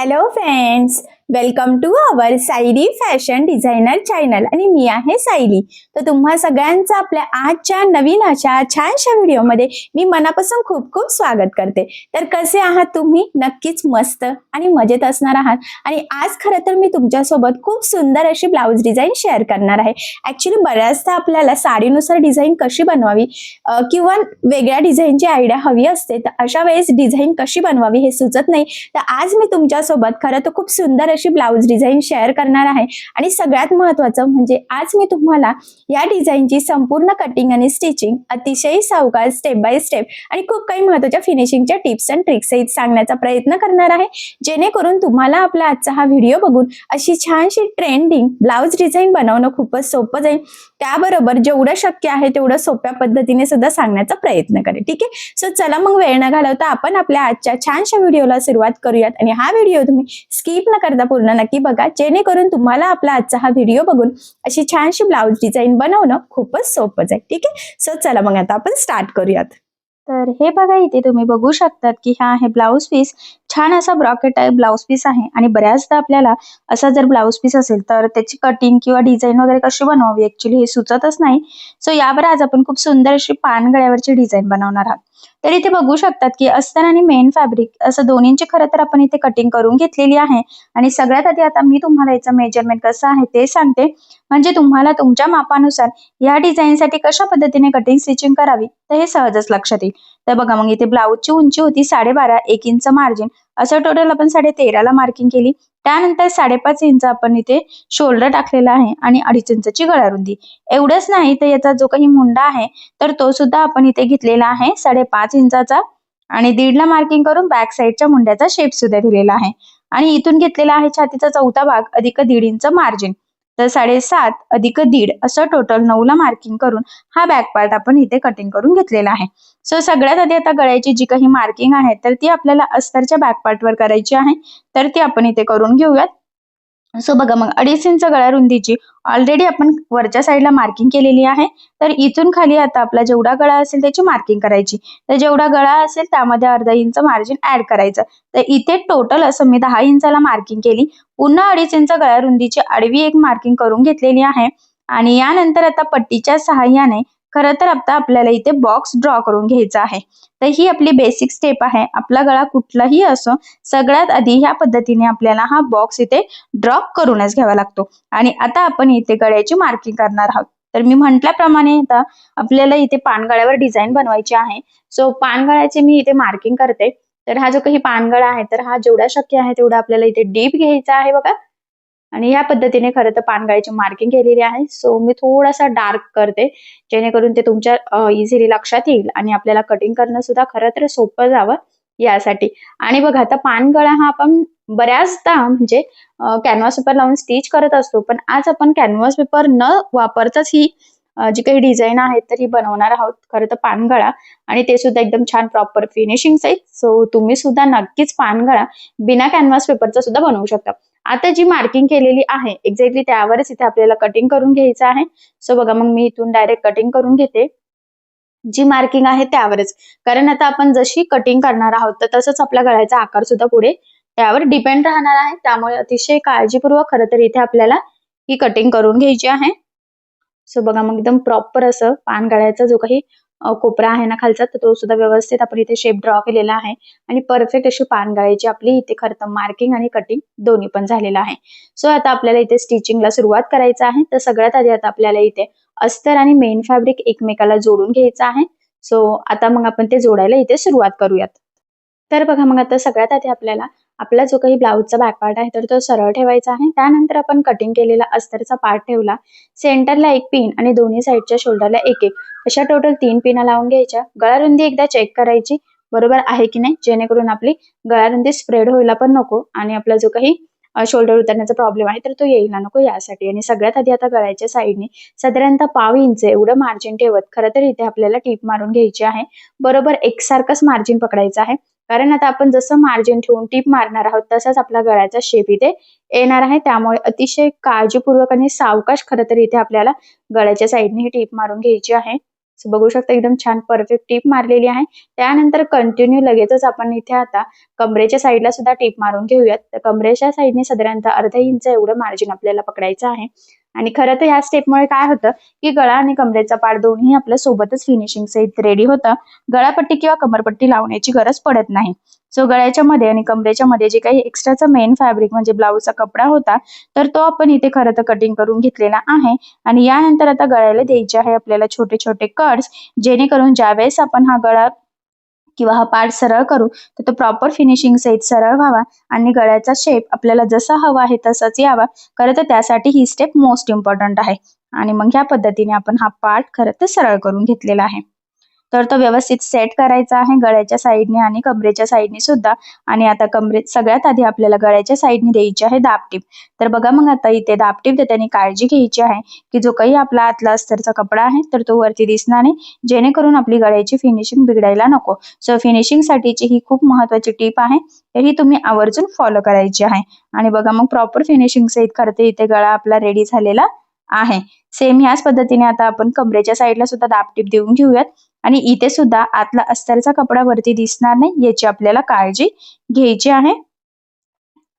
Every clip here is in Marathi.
Hello friends, welcome to our Sayali fashion designer channel आणि मी आहे सायली. तर तुम्हा सगळ्यांचं आपल्या आजच्या नवीन अशा छानशा व्हिडिओमध्ये मी मनापासून खूप खूप स्वागत करते. तर कसे आहात तुम्ही? नक्कीच मस्त आणि मजेत असणार आहात. आणि आज खरं तर मी तुमच्यासोबत खूप सुंदर अशी ब्लाऊज डिझाईन शेअर करणार आहे. ॲक्च्युली बऱ्याचदा आपल्याला साडीनुसार डिझाईन कशी बनवावी किंवा वेगळ्या डिझाईनची आयडिया हवी असते, तर अशा वेळेस डिझाईन कशी बनवावी हे सुचत नाही. तर आज मी तुमच्यासोबत खरं तर खूप सुंदर अशी ब्लाऊज डिझाईन शेअर करणार आहे. आणि सगळ्यात महत्त्वाचं म्हणजे आज मी तुम्हाला या डिझाईनची संपूर्ण कटिंग आणि स्टिचिंग अतिशय सावकाश स्टेप बाय स्टेप आणि खूप काही महत्त्वाच्या फिनिशिंगच्या टिप्स अँड ट्रिक्स सहित सांगण्याचा प्रयत्न करणार आहे, जेणेकरून तुम्हाला आपला आजचा हा व्हिडिओ बघून अशी छानशी ट्रेंडिंग ब्लाऊज डिझाईन बनवणं खूपच सोपं जाईल. त्याबरोबर जेवढं शक्य आहे तेवढं सोप्या पद्धतीने सुद्धा सांगण्याचा प्रयत्न करेल. ठीक आहे, सो चला मग वेळ न घालवता आपण आपल्या आजच्या छानशा व्हिडिओला सुरुवात करूयात. आणि हा व्हिडिओ तुम्ही स्किप न करता पूर्ण नक्की बघा, जेणेकरून तुम्हाला आपला आजचा हा व्हिडिओ बघून अशी छानशी ब्लाऊज डिझाईन बनवणं खूपच सोपं जाईल. ठीक आहे, सो चला मग आता आपण स्टार्ट करूयात. तर हे बघा, इथे तुम्ही बघू शकतात की हा आहे ब्लाऊज पीस. छान असा ब्रॉकेट टाइप ब्लाऊज पीस आहे. आणि बऱ्याचदा आपल्याला असा जर ब्लाऊज पीस असेल तर त्याची कटिंग किंवा डिझाईन वगैरे कशी बनवावी ऍक्च्युली हे सुचतच नाही. सो यावर आज आपण खूप सुंदर अशी पानगळ्यावरची डिझाईन बनवणार आहोत. तर इथे बघू शकतात की अस्तर आणि मेन फॅब्रिक असं दोन्हींची खरं तर आपण इथे कटिंग करून घेतलेली आहे. आणि सगळ्यात आधी आता मी तुम्हाला याचं मेजरमेंट कसं आहे ते सांगते, म्हणजे तुम्हाला तुमच्या मापानुसार या डिझाईनसाठी कशा पद्धतीने कटिंग स्टिचिंग करावी तर हे सहजच लक्षात येईल. तर बघा, मग इथे ब्लाऊजची उंची होती 12.5, 1 इंच मार्जिन, असं टोटल आपण 13.5 ला मार्किंग केली. त्यानंतर 5.5 इंच आपण इथे शोल्डर टाकलेला आहे आणि 2.5 इंचची गळारुंदी. एवढंच नाही तर याचा जो काही मुंडा आहे तर तो सुद्धा आपण इथे घेतलेला आहे 5.5 इंचाचा. आणि 1.5 ला मार्किंग करून बॅक साईडच्या मुंड्याचा शेप सुद्धा दिलेला आहे. आणि इथून घेतलेला आहे छातीचा चौथा भाग अधिक 1.5 इंच मार्जिन. तर 7.5 अधिक 1.5 असं टोटल 9 ला मार्किंग करून हा बॅक पार्ट आपण इथे कटिंग करून घेतलेला आहे. सो सगळ्यात आधी आता गळ्याची जी काही मार्किंग आहे तर ती आपल्याला अस्तरच्या बॅक पार्टवर करायची आहे. तर ती आपण इथे करून घेऊयात. सो बघा, मग 2.5 इंच गळा रुंदीची ऑलरेडी आपण वरच्या साईडला मार्किंग केलेली आहे. तर इथून खाली आता आपला जेवढा गळा असेल त्याची मार्किंग करायची. तर जेवढा गळा असेल त्यामध्ये अर्धा इंच मार्जिन ऍड करायचं. तर इथे टोटल असं मी 10 इंचाला मार्किंग केली. पुन्हा 2.5 इंच गळा रुंदीची आडवी एक मार्किंग करून घेतलेली आहे. आणि यानंतर आता पट्टीच्या सहाय्याने खरं तर आता आपल्याला इथे बॉक्स ड्रॉ करून घ्यायचा आहे. तर ही आपली बेसिक स्टेप आहे. आपला गळा कुठलाही असो, सगळ्यात आधी ह्या पद्धतीने आपल्याला हा बॉक्स इथे ड्रॉप करूनच घ्यावा लागतो. आणि आता आपण इथे गळ्याची मार्किंग करणार आहोत. तर मी म्हटल्याप्रमाणे आता आपल्याला इथे पानगळ्यावर डिझाईन बनवायची आहे. सो पानगळ्याचे मी इथे मार्किंग करते. तर हा जो काही पानगळा आहे तर हा जेवढा शक्य आहे तेवढा आपल्याला इथे डीप घ्यायचा आहे बघा. आणि या पद्धतीने खरं तर पानगळ्याची मार्किंग केलेली आहे. सो मी थोडासा डार्क करते, जेणेकरून ते तुमच्या इझिली लक्षात येईल आणि आपल्याला कटिंग करणं सुद्धा खरं तर सोपं जावं यासाठी. आणि बघा, आता पानगळा हा आपण बऱ्याचदा म्हणजे कॅनव्हास पेपर लावून स्टिच करत असतो, पण आज आपण कॅनव्हास पेपर न वापरताच ही जी काही डिझाईन आहे तर ही बनवणार आहोत खरं तर पानगळा. आणि ते सुद्धा एकदम छान प्रॉपर फिनिशिंग सहित. सो तुम्ही सुद्धा नक्कीच पानगळा बिना कॅनव्हास पेपरचा सुद्धा बनवू शकता. आता जी मार्किंग केलेली आहे एक्झॅक्टली त्यावरच इथे आपल्याला कटिंग करून घ्यायचं आहे. सो बघा, मग मी इथून डायरेक्ट कटिंग करून घेते जी मार्किंग आहे त्यावरच. कारण आता आपण जशी कटिंग करणार आहोत तर तसंच आपल्या गळ्याचा आकार सुद्धा पुढे त्यावर डिपेंड राहणार आहे. त्यामुळे अतिशय काळजीपूर्वक खरं तर इथे आपल्याला ही कटिंग करून घ्यायची आहे. सो बघा, मग एकदम प्रॉपर असं पानगळ्याचा जो काही कोपरा आहे ना खालचा, तर तो सुद्धा व्यवस्थित आपण इथे शेप ड्रॉ केलेला आहे. आणि परफेक्ट अशी पानगळ्याची आपली इथे खरं तर मार्किंग आणि कटिंग दोन्ही पण झालेलं आहे. सो आता आपल्याला इथे स्टिचिंगला सुरुवात करायचं आहे. तर सगळ्यात आधी आता आपल्याला इथे अस्तर आणि मेन फॅब्रिक एकमेकाला जोडून घ्यायचं आहे. सो आता मग आपण ते जोडायला इथे सुरुवात करूयात. तर बघा, मग आता सगळ्यात आधी आपल्याला आपला जो काही ब्लाऊजचा बॅक पार्ट आहे तर तो सरळ ठेवायचा आहे. त्यानंतर आपण कटिंग केलेला अस्तरचा पार्ट ठेवला. सेंटरला एक पिन आणि दोन्ही साईडच्या शोल्डरला एक एक अशा टोटल 3 पिना लावून घ्यायच्या. गळारुंदी एकदा चेक करायची बरोबर आहे की नाही, जेणेकरून आपली गळारुंदी स्प्रेड व्हायला पण नको आणि आपला जो काही शोल्डर उतरण्याचा प्रॉब्लेम आहे तर तो यायला नको यासाठी. आणि सगळ्यात आधी आता गळ्याच्या साईडने साधारणतः 1/2 इंच एवढं मार्जिन ठेवत खरं तर इथे आपल्याला टीप मारून घ्यायची आहे. बरोबर एकसारखंच मार्जिन पकडायचं आहे. कारण आता आपण जसं मार्जिन ठेवून टीप मारणार आहोत तसाच आपला गळ्याचा शेप इथे येणार आहे. त्यामुळे अतिशय काळजीपूर्वक आणि सावकाश खरं तर इथे आपल्याला गळ्याच्या साईडने ही टीप मारून घ्यायची आहे. बघू शकता एकदम छान परफेक्ट टीप मारलेली आहे. त्यानंतर कंटिन्यू लगेचच आपण इथे आता कमरेच्या साईडला सुद्धा टीप मारून घेऊयात. तर कमरेच्या साईडने साधारणतः अर्धा इंच एवढं मार्जिन आपल्याला पकडायचं आहे. आणि खरं तर या स्टेपमुळे काय होतं की गळा आणि कमरेचा पार्ट दोन्ही आपल्या सोबतच फिनिशिंग सहित रेडी होतं. गळापट्टी किंवा कमरपट्टी लावण्याची गरज पडत नाही. सो गळ्याच्या मध्ये आणि कमरेच्या मध्ये जे काही एक्स्ट्राचा मेन फॅब्रिक म्हणजे ब्लाऊजचा कपडा होता तर तो आपण इथे खरं तर कटिंग करून घेतलेला आहे. आणि यानंतर आता गळ्याला द्यायचे आहे आपल्याला छोटे छोटे कट्स, जेणेकरून ज्यावेळेस आपण हा गळा किंवा हा पार्ट सरळ करू तर तो प्रॉपर फिनिशिंग सहित सरळ व्हावा आणि गळ्याचा शेप आपल्याला जसा हवा आहे तसाच यावा. खरं तर त्यासाठी ही स्टेप मोस्ट इम्पॉर्टंट आहे. आणि मग ह्या पद्धतीने आपण हा पार्ट खरं तर सरळ करून घेतलेला आहे. तर तो व्यवस्थित सेट करायचा आहे गळ्याच्या साईडने आणि कमरेच्या साईडने सुद्धा. आणि आता कमरेत सगळ्यात आधी आपल्याला गळ्याच्या साईडने द्यायची आहे दाबटीप. तर बघा मग आता इथे दाबटीप देताना काळजी घ्यायची आहे की जो काही आपला आतला अस्तरचा कपडा आहे तर तो वरती दिसणार नाही, जेणेकरून आपली गळ्याची फिनिशिंग बिघडायला नको. सो फिनिशिंग साठीची ही खूप महत्वाची टीप आहे, तर ही तुम्ही आवर्जून फॉलो करायची आहे. आणि बघा मग प्रॉपर फिनिशिंग सहित करते इथे गळा आपला रेडी झालेला आहे. सेम ह्याच पद्धतीने आता आपण कमरेच्या साईडला सुद्धा दाबटीप देऊन घेऊयात. आणि इथे सुद्धा आतला अस्तरचा कपडा वरती दिसणार नाही याची आपल्याला काळजी घ्यायची आहे.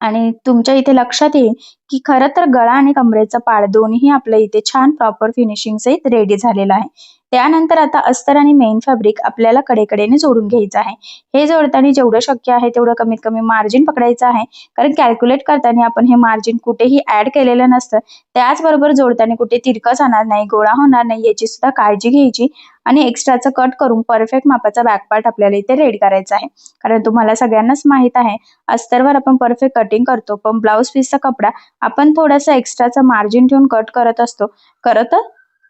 आणि तुमच्या इथे लक्षात येईल की खरं तर गळा आणि कमरेचा पार्ट दोन्ही आपल्या इथे छान प्रॉपर फिनिशिंग सहित रेडी झालेला आहे. त्यानंतर आता अस्तर आणि मेन फॅब्रिक आपल्याला कडेकडेने जोडून घ्यायचं आहे. हे जोडताना जेवढं शक्य आहे तेवढं कमीत कमी मार्जिन पकडायचं आहे, कारण कॅल्क्युलेट करताना आपण हे मार्जिन कुठेही ऍड केलेलं नसतं. त्याचबरोबर जोडताना कुठे तिरकं जाणार नाही, गोळा होणार नाही याची सुद्धा काळजी घ्यायची. आणि एक्स्ट्राचं कट करून परफेक्ट मापाचा बॅक पार्ट आपल्याला इथे रेडी करायचा आहे. कारण तुम्हाला सगळ्यांनाच माहित आहे अस्तरवर आपण परफेक्ट कटिंग करतो, पण ब्लाऊज पीसचा कपडा आपण थोडासा एक्स्ट्राचा मार्जिन ठेवून कट करत असतो.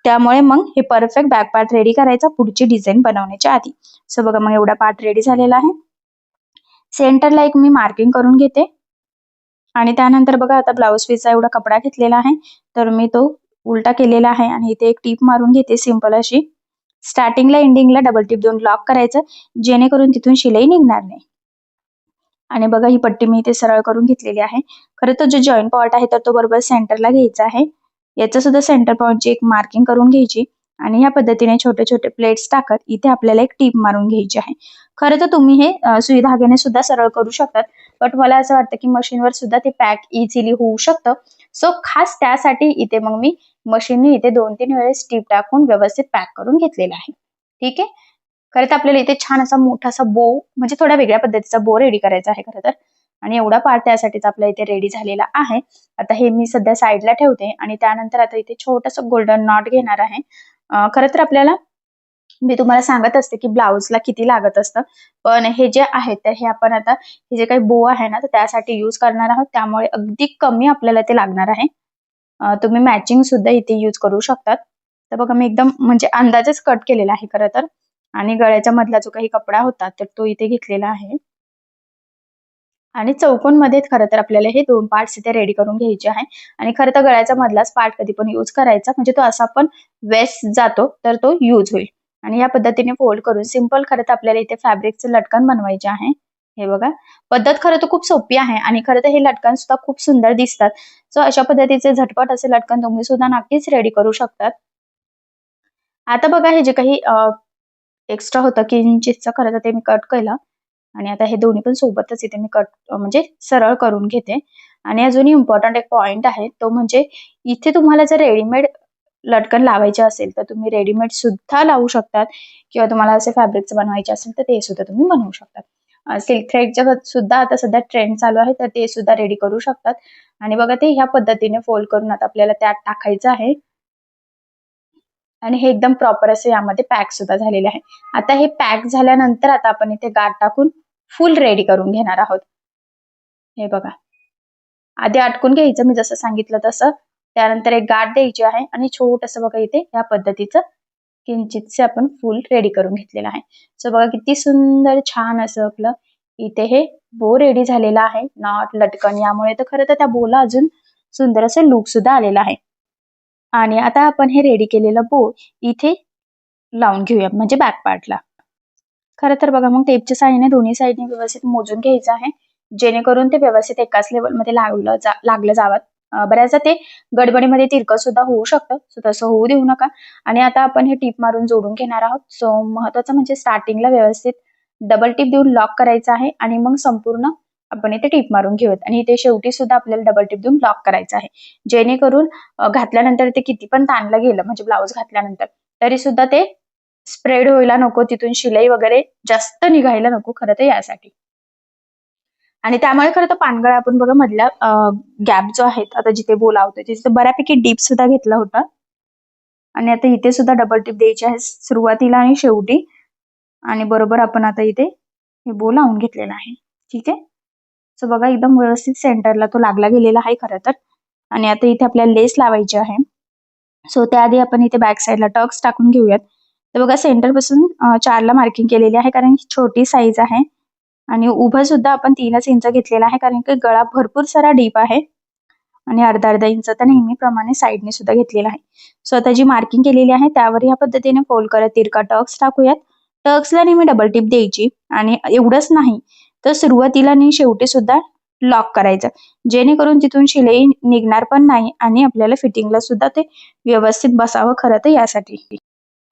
त्यामुळे मग हे परफेक्ट बॅक पार्ट रेडी करायचा पुढची डिझाईन बनवण्याच्या आधी. सो बघा मग एवढा पार्ट रेडी झालेला आहे. सेंटरला एक मी मार्किंग करून घेते. आणि त्यानंतर बघा आता ब्लाऊज पीसचा एवढा कपडा घेतलेला आहे तर मी तो उलटा केलेला आहे आणि इथे एक टीप मारून घेते सिंपल अशी. स्टार्टिंगला एंडिंगला डबल टीप देऊन लॉक करायचं, जेणेकरून तिथून शिलाई निघणार नाही. आणि बघा ही पट्टी मी इथे सरळ करून घेतलेली आहे. खरं तर जो जॉईंट पॉइंट आहे तर तो बरोबर सेंटरला घ्यायचा आहे. याचं सुद्धा सेंटर पॉइंटची एक मार्किंग करून घ्यायची. आणि ह्या पद्धतीने छोटे छोटे प्लेट्स टाकत इथे आपल्याला एक टीप मारून घ्यायची आहे. खरं तर तुम्ही हे सुई धाग्याने सुद्धा सरळ करू शकतात, बट मला असं वाटतं की मशीनवर सुद्धा ते पॅक इझिली होऊ शकतं. सो खास त्यासाठी इथे मग मी मशीनने इथे 2-3 वेळेस टीप टाकून व्यवस्थित पॅक करून घेतलेला आहे. ठीक आहे. खरं तर आपल्याला इथे छान असा मोठासा बो म्हणजे थोड्या वेगळ्या पद्धतीचा बो रेडी करायचा आहे खरं तर. आणि एवढा पार्ट त्यासाठीच आपल्या इथे रेडी झालेला आहे. आता हे मी सध्या साईडला ठेवते आणि त्यानंतर आता इथे छोटंसं गोल्डन नॉट घेणार आहे. खरं तर आपल्याला मी तुम्हाला सांगत असते की ब्लाऊजला किती लागत असतं, पण हे जे आहे तर हे आपण आता हे जे काही बो आहे ना तर त्यासाठी यूज करणार आहोत, त्यामुळे अगदी कमी आपल्याला ते लागणार आहे. तुम्ही मॅचिंग सुद्धा इथे यूज करू शकतात. तर बघा मी एकदम म्हणजे अंदाजेच कट केलेला आहे खरं तर. आणि गळ्याच्या मधला जो काही कपडा होता तर तो इथे घेतलेला आहे. आणि चौकोनमध्ये खरं तर आपल्याला हे 2 पार्ट्स इथे रेडी करून घ्यायचे आहे. आणि खरं तर गळ्याचा मधलाच पार्ट कधी पण यूज करायचा, म्हणजे तो असा पण वेस्ट जातो तर तो यूज होईल. आणि या पद्धतीने फोल्ड करून सिंपल खरं तर आपल्याला इथे फॅब्रिकचे लटकन बनवायचे आहे. हे बघा पद्धत खरं तर खूप सोपी आहे आणि खरं तर हे लटकन सुद्धा खूप सुंदर दिसतात. सो अशा पद्धतीचे झटपट असे लटकन तुम्ही सुद्धा नक्कीच रेडी करू शकतात. आता बघा हे जे काही एक्स्ट्रा होतं किंचितचं खरं तर ते मी कट केलं. आणि आता हे दोन्ही पण सोबतच इथे मी कट म्हणजे सरळ करून घेते. आणि अजून इम्पॉर्टंट एक पॉइंट आहे तो म्हणजे इथे तुम्हाला जर रेडीमेड लटकन लावायचे असेल तर तुम्ही रेडीमेड सुद्धा लावू शकतात, किंवा तुम्हाला असे फॅब्रिकचं बनवायचे असेल तर ते सुद्धा तुम्ही बनवू शकतात. सिल्क थ्रेडच्या सुद्धा आता सध्या ट्रेंड चालू आहे तर ते सुद्धा रेडी करू शकतात. आणि बघा ते ह्या पद्धतीने फोल्ड करून आता आपल्याला त्यात टाकायचं आहे. आणि हे एकदम प्रॉपर असे यामध्ये पॅक सुद्धा झालेले आहे. आता हे पॅक झाल्यानंतर आता आपण इथे गाठ टाकून फुल रेडी करून घेणार आहोत. हे बघा आधी अटकून घ्यायचं मी जसं सांगितलं तसं. त्यानंतर एक गाठ द्यायची आहे आणि छोटंसं बघा इथे या पद्धतीचं किंचितसे आपण फुल रेडी करून घेतलेलं आहे. सो बघा किती सुंदर छान असं आपलं इथे हे बो रेडी झालेला आहे. नॉट लटकन यामुळे तर खरं तर त्या बोला अजून सुंदर असं लुक सुद्धा आलेला आहे. आणि आता आपण हे रेडी केलेलं बो इथे लावून घेऊया म्हणजे बॅक पार्टला. खरं तर बघा मग टेपच्या साहाय्याने दोन्ही साईडने व्यवस्थित मोजून घ्यायचं आहे, जेणेकरून ते व्यवस्थित एकाच लेवलमध्ये लागलं जावं. बऱ्याचदा ते गडबडीमध्ये तिरकं सुद्धा होऊ शकतं, सो तसं होऊ देऊ नका. आणि आता आपण हे टीप मारून जोडून घेणार आहोत. सो महत्वाचं म्हणजे स्टार्टिंगला व्यवस्थित डबल टीप देऊन लॉक करायचं आहे आणि मग संपूर्ण आपण इथे टीप मारून घेऊयात. आणि इथे शेवटी सुद्धा आपल्याला डबल टीप देऊन लॉक करायचं आहे, जेणेकरून घातल्यानंतर ते किती पण ताणलं गेलं म्हणजे ब्लाऊज घातल्यानंतर तरी सुद्धा ते स्प्रेड व्हायला नको, तिथून शिलाई वगैरे जास्त निघायला नको खरं तर यासाठी. आणि त्यामुळे खरं तर पानगळा आपण बघा मधला गॅप जो आहे आता जिथे बोलावतोय तिथे बऱ्यापैकी डीप सुद्धा घेतला होता. आणि आता इथे सुद्धा डबल टीप द्यायची आहे सुरुवातीला आणि शेवटी. आणि बरोबर आपण आता इथे हे बो लावून घेतलेला आहे. ठीक आहे. सो बघा एकदम व्यवस्थित सेंटरला तो लागला गेलेला आहे खरं तर. आणि आता इथे आपल्याला लेस लावायची आहे. सो त्याआधी आपण इथे बॅक साईडला टक्स टाकून घेऊयात. तर बघा सेंटर पासून 4ला मार्किंग केलेली आहे कारण ही छोटी साईज आहे. आणि उभं सुद्धा आपण 3च इंच घेतलेला आहे कारण की गळा भरपूर सारा डीप आहे. आणि अर्धा इंच तर नेहमीप्रमाणे साईडने सुद्धा घेतलेला आहे. सो आता जी मार्किंग केलेली आहे त्यावर या पद्धतीने फोल्ड करत तिरका टक्स टाकूयात. टक्सला नेहमी डबल टिप द्यायची आणि एवढंच नाही तर सुरुवातीला आणि शेवटी सुद्धा लॉक करायचं, जेणेकरून तिथून शिलाई निघणार पण नाही आणि आपल्याला फिटिंगला सुद्धा ते व्यवस्थित बसावं खरं तर यासाठी.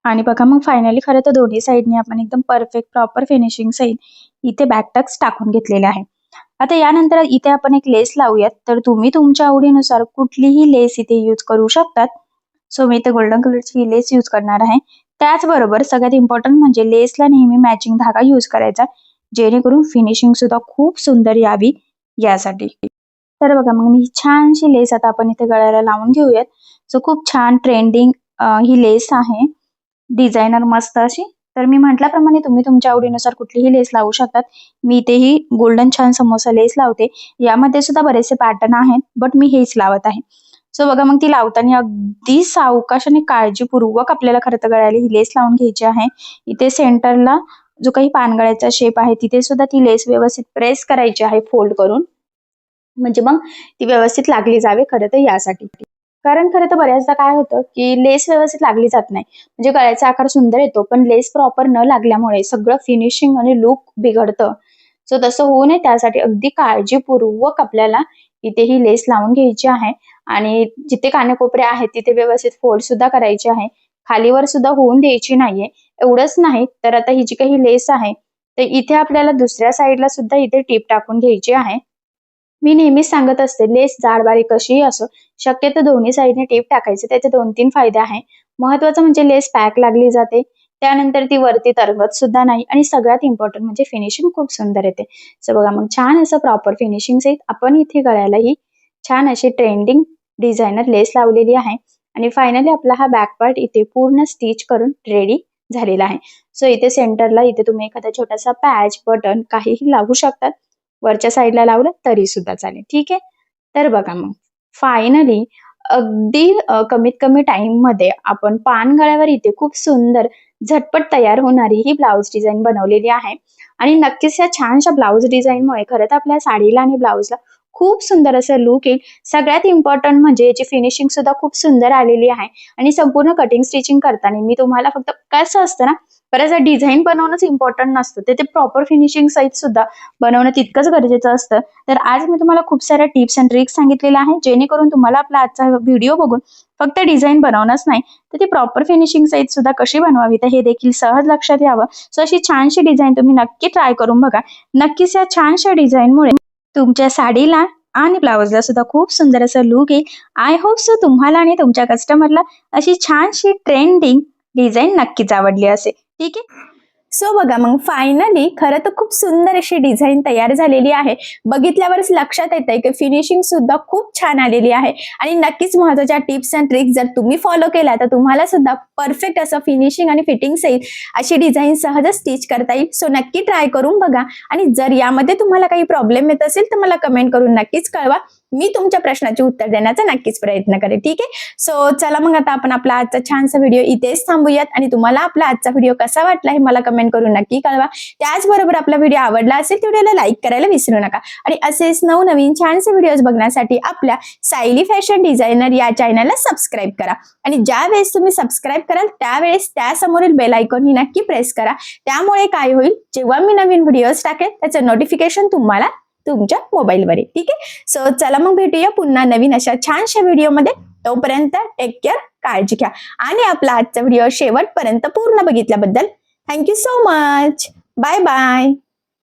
आणि बघा मग फायनली खरं तर दोन्ही साईडने आपण एकदम परफेक्ट प्रॉपर फिनिशिंग सहित इथे बॅक टक्स टाकून घेतलेले आहे. आता यानंतर इथे आपण एक लेस लावूयात. तर तुम्ही तुमच्या आवडीनुसार कुठलीही लेस इथे यूज करू शकतात. सो मी इथे गोल्डन कलरची ही लेस यूज करणार आहे. त्याचबरोबर सगळ्यात इम्पॉर्टंट म्हणजे लेसला नेहमी मॅचिंग धागा यूज करायचा, जेणेकरून फिनिशिंग सुद्धा खूप सुंदर यावी यासाठी. तर बघा मग मी छानशी लेस आता आपण इथे गळ्याला लावून घेऊयात. सो खूप छान ट्रेंडिंग ही लेस आहे, डिझायनर मस्त अशी. तर मी म्हटल्याप्रमाणे तुम्ही तुमच्या आवडीनुसार कुठलीही लेस लावू शकतात. मी इथेही गोल्डन छान समोसा लेस लावते. यामध्ये सुद्धा बरेचसे पॅटर्न आहेत बट मी हेच लावत आहे. सो बघा मग ती लावताना अगदी सावकाश आणि काळजीपूर्वक आपल्याला खरं तर गळ्याला ही लेस लावून घ्यायची आहे. इथे सेंटरला जो काही पानगळ्याचा शेप आहे तिथे सुद्धा ती लेस व्यवस्थित प्रेस करायची आहे फोल्ड करून, म्हणजे मग ती व्यवस्थित लागली जावे खरं तर यासाठी. कारण खरं तर बऱ्याचदा काय होतं की लेस व्यवस्थित लागली जात नाही, म्हणजे गळ्याचा आकार सुंदर येतो पण लेस प्रॉपर न लागल्यामुळे सगळं फिनिशिंग आणि लुक बिघडतं. सो तसं होऊ नये त्यासाठी अगदी काळजीपूर्वक आपल्याला इथे ही लेस लावून घ्यायची आहे. आणि जिथे कानेकोपरे आहेत तिथे व्यवस्थित फोल्ड सुद्धा करायचे आहे, खालीवर सुद्धा होऊन द्यायची नाहीये. एवढंच नाही तर आता ही जी काही लेस आहे तर इथे आपल्याला दुसऱ्या साईडला सुद्धा इथे टीप टाकून घ्यायची आहे. मी नेहमीच सांगत असते लेस जाड बारीक कशीही असो शक्यतो दोन्ही साईडने टेप टाकायचे. त्याचे 2-3 फायदे आहे. महत्वाचं म्हणजे लेस पॅक लागली जाते, त्यानंतर ती वरती तरंगत सुद्धा नाही आणि सगळ्यात इम्पॉर्टंट म्हणजे फिनिशिंग खूप सुंदर येते. सो बघा मग छान असं प्रॉपर फिनिशिंग सहित आपण इथे गळ्याला ही छान अशी ट्रेंडिंग डिझायनर लेस लावलेली आहे. आणि फायनली आपला हा बॅक पार्ट इथे पूर्ण स्टिच करून रेडी झालेला आहे. सो इथे सेंटरला इथे तुम्ही एखादा छोटासा पॅच बटन काहीही लावू शकतात, वरच्या साईडला लावलं तरी सुद्धा चालेल. ठीक आहे. तर बघा मग फायनली अगदी कमीत कमी टाइम मध्ये आपण पानगळ्यावर इथे खूप सुंदर झटपट तयार होणारी ही ब्लाउज डिझाईन बनवलेली आहे. आणि नक्कीच या छानशा ब्लाउज डिझाईनमुळे खरं तर आपल्या साडीला आणि ब्लाउजला खूप सुंदर असं लुक येईल. सगळ्यात इम्पॉर्टंट म्हणजे याची फिनिशिंग सुद्धा खूप सुंदर आलेली आहे. आणि संपूर्ण कटिंग स्टिचिंग करताना मी तुम्हाला फक्त कसं असतं ना, बऱ्याचदा डिझाईन बनवणंच इम्पॉर्टंट नसतं, ते प्रॉपर फिनिशिंग सहित सुद्धा बनवणं तितकंच गरजेचं असतं. तर आज मी तुम्हाला खूप साऱ्या टिप्स अँड ट्रिक्स सांगितलेल्या आहेत, जेणेकरून तुम्हाला आपला आजचा व्हिडिओ बघून फक्त डिझाईन बनवणंच नाही तर ती प्रॉपर फिनिशिंग सहित सुद्धा कशी बनवावी तर हे देखील सहज लक्षात यावं. सो अशी छानशी डिझाईन तुम्ही नक्की ट्राय करून बघा. नक्कीच या छानशा डिझाईनमुळे तुमच्या साडीला आणि ब्लाउजला सुद्धा खूप सुंदर असं लुक येईल. आय होप सो तुम्हाला आणि तुमच्या कस्टमरला अशी छानशी ट्रेंडिंग डिझाईन नक्कीच आवडली असेल. ठीक आहे. सो बघा मग फायनली खरं तर खूप सुंदर अशी डिझाईन तयार झालेली आहे. बघितल्यावरच लक्षात येत आहे की फिनिशिंग सुद्धा खूप छान आलेली आहे. आणि नक्कीच महत्त्वाच्या टिप्स अँड ट्रिक्स जर तुम्ही फॉलो केल्या तर तुम्हाला सुद्धा परफेक्ट असं फिनिशिंग आणि फिटिंग सहित अशी डिझाईन सहजच स्टिच करता येईल. सो नक्की ट्राय करून बघा. आणि जर यामध्ये तुम्हाला काही प्रॉब्लेम येत असेल तर मला कमेंट करून नक्कीच कळवा. मी तुमच्या प्रश्नाचे उत्तर देण्याचा नक्कीच प्रयत्न करेन. ठीक आहे. सो चला मग आता आपण आपला आजचा छानसा व्हिडिओ इथेच थांबूयात. आणि तुम्हाला आपला आजचा व्हिडिओ कसा वाटला हे मला कमेंट करून नक्की कळवा. त्याचबरोबर आपला व्हिडिओ आवडला असेल तर व्हिडिओला लाईक करायला विसरू नका. आणि असेच नवनवीन छानसे व्हिडिओज बघण्यासाठी आपल्या सायली फॅशन डिझायनर या चॅनलला सबस्क्राईब करा. आणि ज्या वेळेस तुम्ही सबस्क्राईब कराल त्यावेळेस त्यासमोरील बेल आयकॉन ही नक्की प्रेस करा. त्यामुळे काय होईल, जेव्हा मी नवीन व्हिडिओज टाकेल त्याचं नोटिफिकेशन तुम्हाला तुमच्या मोबाईलवर आहे. ठीक आहे. सो चला मग भेटूया पुन्हा नवीन अशा छानशा व्हिडिओमध्ये. तोपर्यंत टेक केअर, काळजी घ्या. आणि आपला आजचा व्हिडिओ शेवटपर्यंत पूर्ण बघितल्याबद्दल thank you so much. Bye bye.